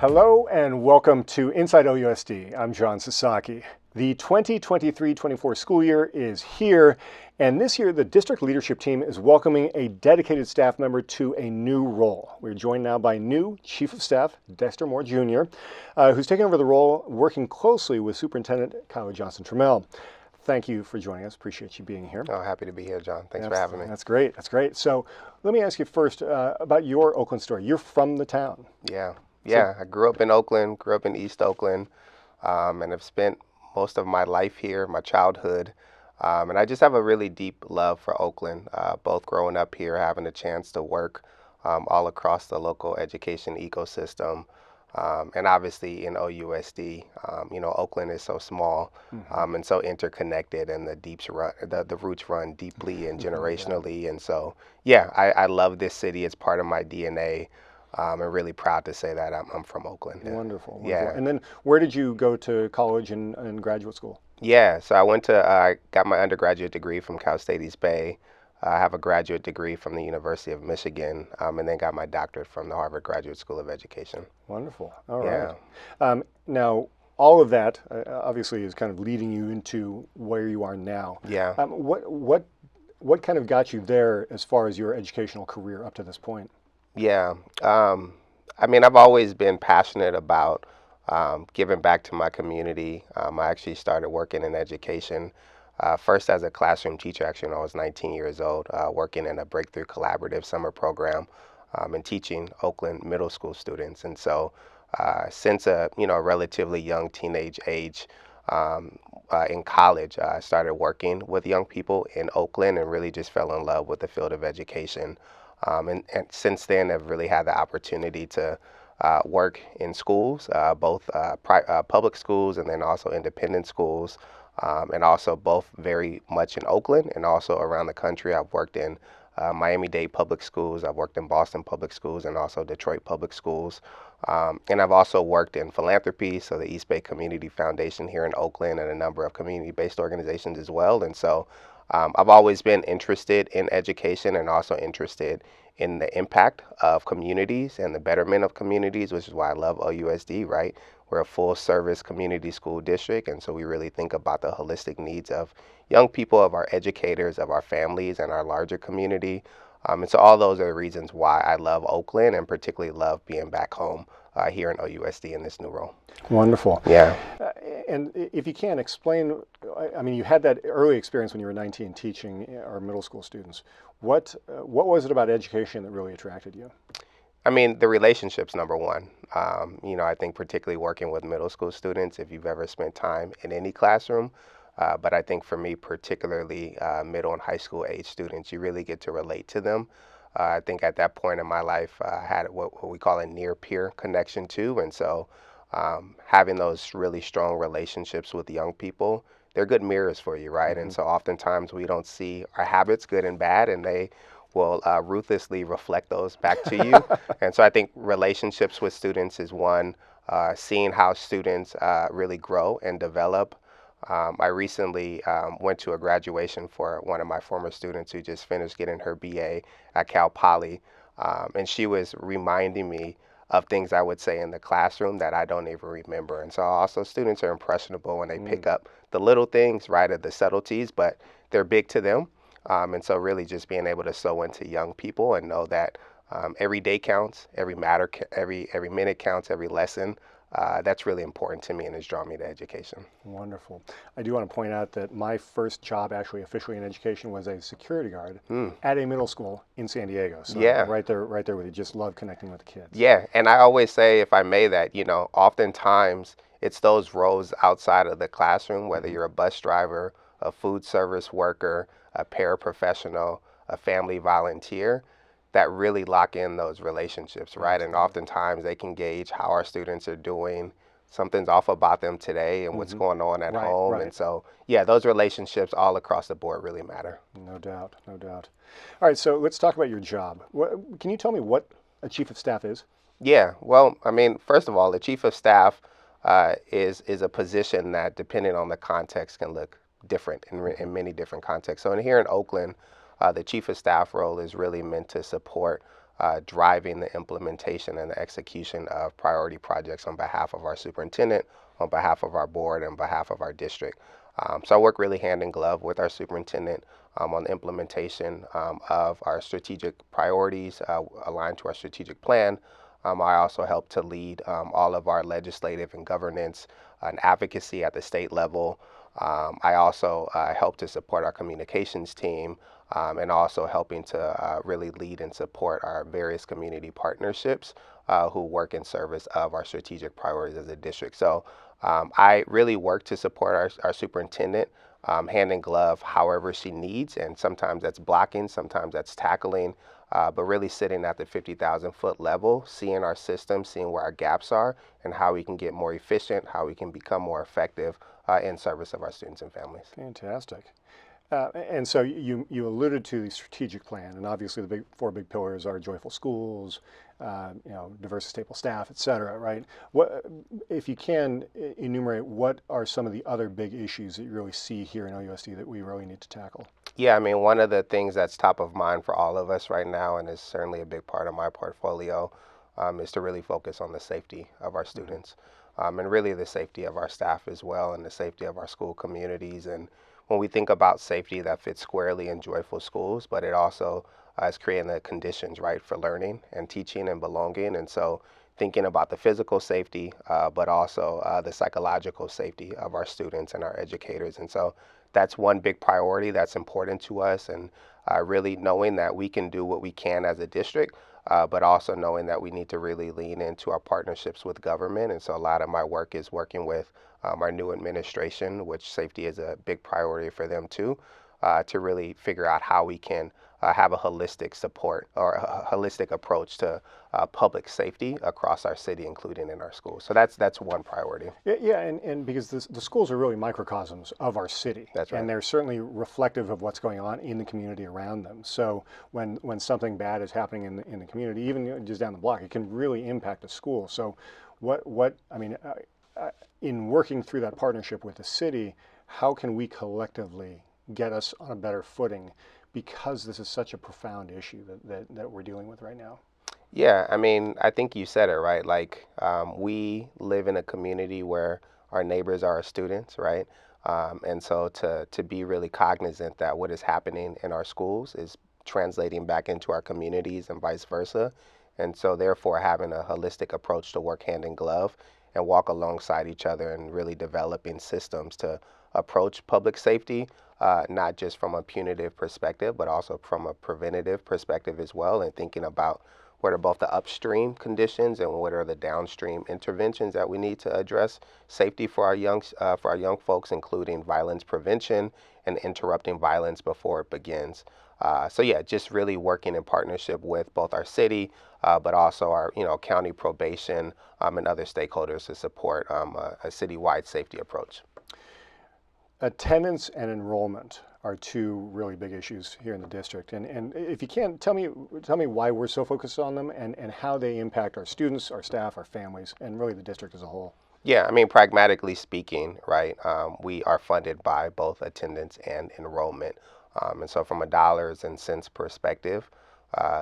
Hello and welcome to Inside OUSD. I'm John Sasaki. The 2023-24 school year is here, and this year the district leadership team is welcoming a dedicated staff member to a new role. We're joined now by new Chief of Staff, Dexter Jr., who's taken over the role working closely with Superintendent Kylie Johnson-Trammell. Thank you for joining us. Appreciate you being here. Oh, happy to be here, John. Thanks for having me. That's great. That's great. So let me ask you first about your Oakland story. You're from the town. Yeah, I grew up in Oakland, grew up in East Oakland, and have spent most of my life here, my childhood. And I just have a really deep love for Oakland, both growing up here, having a chance to work all across the local education ecosystem, and obviously in OUSD. Oakland is so small and so interconnected, and the roots run deeply and generationally. And so, I love this city. It's part of my DNA. I'm really proud to say that I'm from Oakland. Wonderful. Yeah. And then where did you go to college and graduate school? Yeah, so I got my undergraduate degree from Cal State East Bay. I have a graduate degree from the University of Michigan, and then got my doctorate from the Harvard Graduate School of Education. Wonderful. All right. Now, all of that obviously is kind of leading you into where you are now. Yeah. What kind of got you there as far as your educational career up to this point? Yeah, I've always been passionate about giving back to my community. I actually started working in education, first as a classroom teacher, actually when I was 19 years old, working in a Breakthrough Collaborative summer program and teaching Oakland middle school students. And so since a relatively young teenage age, in college, I started working with young people in Oakland and really just fell in love with the field of education. And since then, I've really had the opportunity to work in schools, both public schools and then also independent schools, and also both very much in Oakland and also around the country. I've worked in Miami-Dade public schools, I've worked in Boston public schools, and also Detroit public schools. And I've also worked in philanthropy, so the East Bay Community Foundation here in Oakland and a number of community-based organizations as well. And so I've always been interested in education and also interested in the impact of communities and the betterment of communities, which is why I love OUSD, right? We're a full service community school district, and so we really think about the holistic needs of young people, of our educators, of our families, and our larger community. And so all those are the reasons why I love Oakland and particularly love being back home here in OUSD in this new role. Wonderful. Yeah. And if you can explain, you had that early experience when you were 19 teaching our middle school students. What was it about education that really attracted you? The relationship's number one. I think particularly working with middle school students, if you've ever spent time in any classroom, but I think for me particularly middle and high school age students, you really get to relate to them. I think at that point in my life, I had what we call a near peer connection too. And so having those really strong relationships with young people, they're good mirrors for you, right? And so oftentimes we don't see our habits, good and bad, and they will ruthlessly reflect those back to you. And so I think relationships with students is one, seeing how students really grow and develop. I recently went to a graduation for one of my former students who just finished getting her BA at Cal Poly, and she was reminding me of things I would say in the classroom that I don't even remember. And so also students are impressionable when they pick up the little things, right, of the subtleties, but they're big to them. And so really just being able to sow into young people and know that every day counts, every minute counts, every lesson. That's really important to me and has drawn me to education. Wonderful. I do want to point out that my first job actually officially in education was a security guard at a middle school in San Diego. So right there with you. Just love connecting with the kids. Yeah, and I always say, if I may, that oftentimes it's those roles outside of the classroom, whether you're a bus driver, a food service worker, a paraprofessional, a family volunteer, that really lock in those relationships, right? And oftentimes they can gauge how our students are doing. Something's off about them today and what's going on at home. And so, those relationships all across the board really matter. No doubt, no doubt. All right, so let's talk about your job. Can you tell me what a chief of staff is? Yeah, well, first of all, the chief of staff is a position that, depending on the context, can look different in many different contexts. So here in Oakland, the chief of staff role is really meant to support driving the implementation and the execution of priority projects on behalf of our superintendent, on behalf of our board, and on behalf of our district. So I work really hand in glove with our superintendent on the implementation of our strategic priorities aligned to our strategic plan. I also help to lead all of our legislative and governance and advocacy at the state level. I also help to support our communications team and also helping to really lead and support our various community partnerships who work in service of our strategic priorities as a district. So I really work to support our superintendent hand in glove however she needs, and sometimes that's blocking, sometimes that's tackling, but really sitting at the 50,000-foot level, seeing our system, seeing where our gaps are, and how we can get more efficient, how we can become more effective in service of our students and families. Fantastic. And so you alluded to the strategic plan, and obviously the four big pillars are joyful schools, diverse and stable staff, et cetera, right? What, if you can enumerate, what are some of the other big issues that you really see here in OUSD that we really need to tackle? Yeah, I mean, one of the things that's top of mind for all of us right now, and is certainly a big part of my portfolio, is to really focus on the safety of our students, and really the safety of our staff as well, and the safety of our school communities. And when we think about safety, that fits squarely in joyful schools, but it also is creating the conditions, right, for learning and teaching and belonging. And so thinking about the physical safety, but also the psychological safety of our students and our educators. And so that's one big priority that's important to us, and really knowing that we can do what we can as a district, but also knowing that we need to really lean into our partnerships with government. And so a lot of my work is working with our new administration, which safety is a big priority for them too, to really figure out how we can have a holistic support or a holistic approach to public safety across our city, including in our schools. So that's one priority. Yeah, and because the schools are really microcosms of our city. That's right. And they're certainly reflective of what's going on in the community around them. So when something bad is happening in the community, even just down the block, it can really impact a school. So in working through that partnership with the city, how can we collectively get us on a better footing, because this is such a profound issue that we're dealing with right now? Yeah, I mean, I think you said it right. Like, we live in a community where our neighbors are our students, right? And so to be really cognizant that what is happening in our schools is translating back into our communities and vice versa. And so therefore having a holistic approach to work hand in glove and walk alongside each other and really developing systems to approach public safety, not just from a punitive perspective, but also from a preventative perspective as well, and thinking about what are both the upstream conditions and what are the downstream interventions that we need to address safety for our young folks, including violence prevention and interrupting violence before it begins. So yeah, just really working in partnership with both our city, but also our county probation and other stakeholders to support a citywide safety approach. Attendance and enrollment are two really big issues here in the district. And if you can, tell me why we're so focused on them and how they impact our students, our staff, our families, and really the district as a whole. Yeah, I mean, pragmatically speaking, right, we are funded by both attendance and enrollment. And so from a dollars and cents perspective,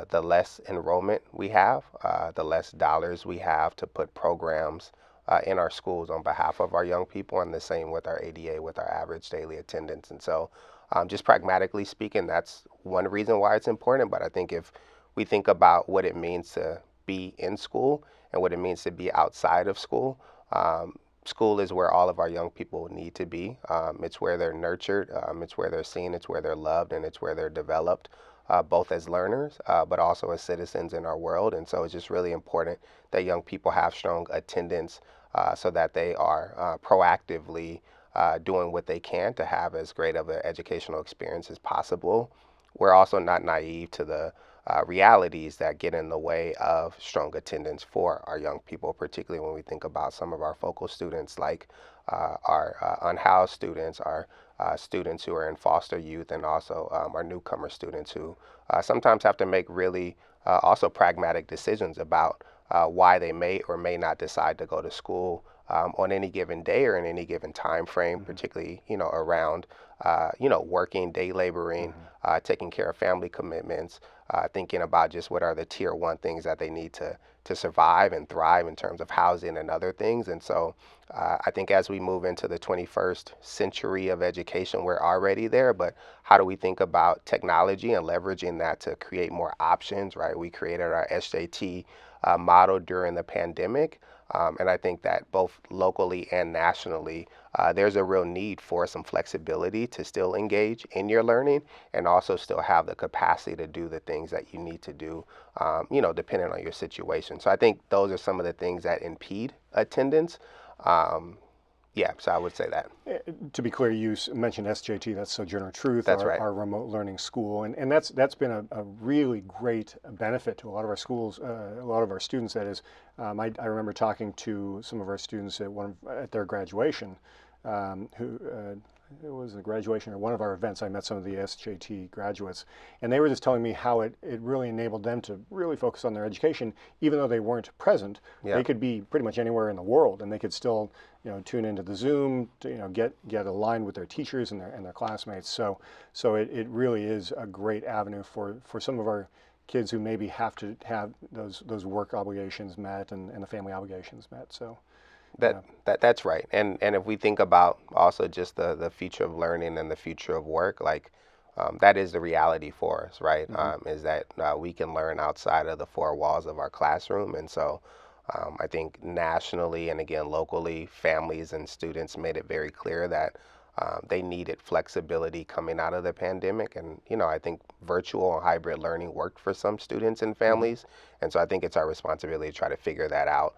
the less enrollment we have, the less dollars we have to put programs in our schools on behalf of our young people, and the same with our ADA, with our average daily attendance. And so just pragmatically speaking, that's one reason why it's important. But I think if we think about what it means to be in school and what it means to be outside of school, school is where all of our young people need to be. It's where they're nurtured, it's where they're seen, it's where they're loved, and it's where they're developed, both as learners, but also as citizens in our world. And so it's just really important that young people have strong attendance so that they are proactively doing what they can to have as great of an educational experience as possible. We're also not naive to the realities that get in the way of strong attendance for our young people, particularly when we think about some of our focal students, like our unhoused students, our students who are in foster youth, and also our newcomer students who sometimes have to make really also pragmatic decisions about why they may or may not decide to go to school on any given day or in any given time frame, particularly around working, day laboring, taking care of family commitments, thinking about just what are the tier one things that they need to survive and thrive in terms of housing and other things. And so I think as we move into the 21st century of education, we're already there, but how do we think about technology and leveraging that to create more options, right? We created our SJT model during the pandemic. And I think that both locally and nationally, there's a real need for some flexibility to still engage in your learning and also still have the capacity to do the things that you need to do, depending on your situation. So I think those are some of the things that impede attendance. So I would say that. To be clear, you mentioned SJT, that's Sojourner Truth, That's right. our remote learning school, and that's been a really great benefit to a lot of our schools, a lot of our students. That is, I remember talking to some of our students at their graduation, who it was a graduation or one of our events. I met some of the SJT graduates, and they were just telling me how it really enabled them to really focus on their education, even though they weren't present. Yeah. They could be pretty much anywhere in the world, and they could still tune into the Zoom to get aligned with their teachers and their classmates. So it really is a great avenue for some of our kids who maybe have to have those work obligations met and the family obligations met. So. That's right. And if we think about also just the future of learning and the future of work, that is the reality for us, right? Is that we can learn outside of the four walls of our classroom. And so I think nationally and again locally, families and students made it very clear that they needed flexibility coming out of the pandemic. And, I think virtual and hybrid learning worked for some students and families. And so I think it's our responsibility to try to figure that out.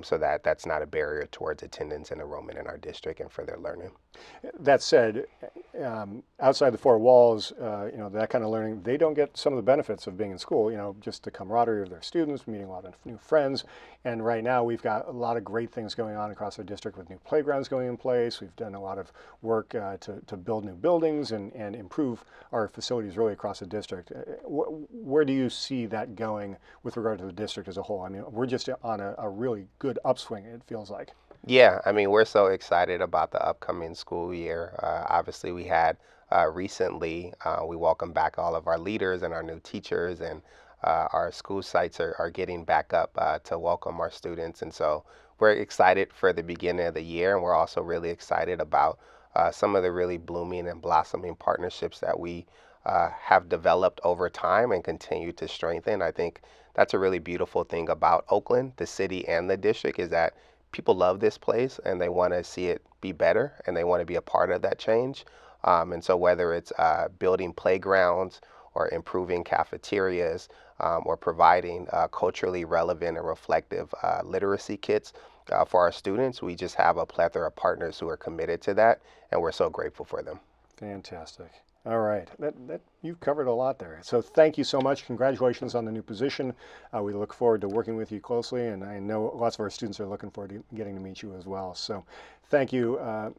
So that's not a barrier towards attendance and enrollment in our district and for their learning. That said, outside the four walls, that kind of learning, they don't get some of the benefits of being in school, just the camaraderie of their students, meeting a lot of new friends. And right now we've got a lot of great things going on across our district with new playgrounds going in place. We've done a lot of work to build new buildings and improve our facilities really across the district. Where do you see that going with regard to the district as a whole? I mean, we're just on a really good upswing, it feels like. Yeah, I mean, we're so excited about the upcoming school year. Obviously, we had recently, we welcomed back all of our leaders and our new teachers, and our school sites are getting back up to welcome our students. And so we're excited for the beginning of the year, and we're also really excited about some of the really blooming and blossoming partnerships that we have developed over time and continue to strengthen. I think that's a really beautiful thing about Oakland, the city and the district, is that people love this place and they want to see it be better and they want to be a part of that change. And so whether it's building playgrounds or improving cafeterias or providing culturally relevant and reflective literacy kits for our students, we just have a plethora of partners who are committed to that, and we're so grateful for them. Fantastic. All right, that you've covered a lot there. So thank you so much. Congratulations on the new position. We look forward to working with you closely, and I know lots of our students are looking forward to getting to meet you as well. So thank you,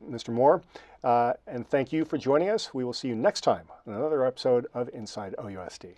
Mr. Moore, and thank you for joining us. We will see you next time on another episode of Inside OUSD.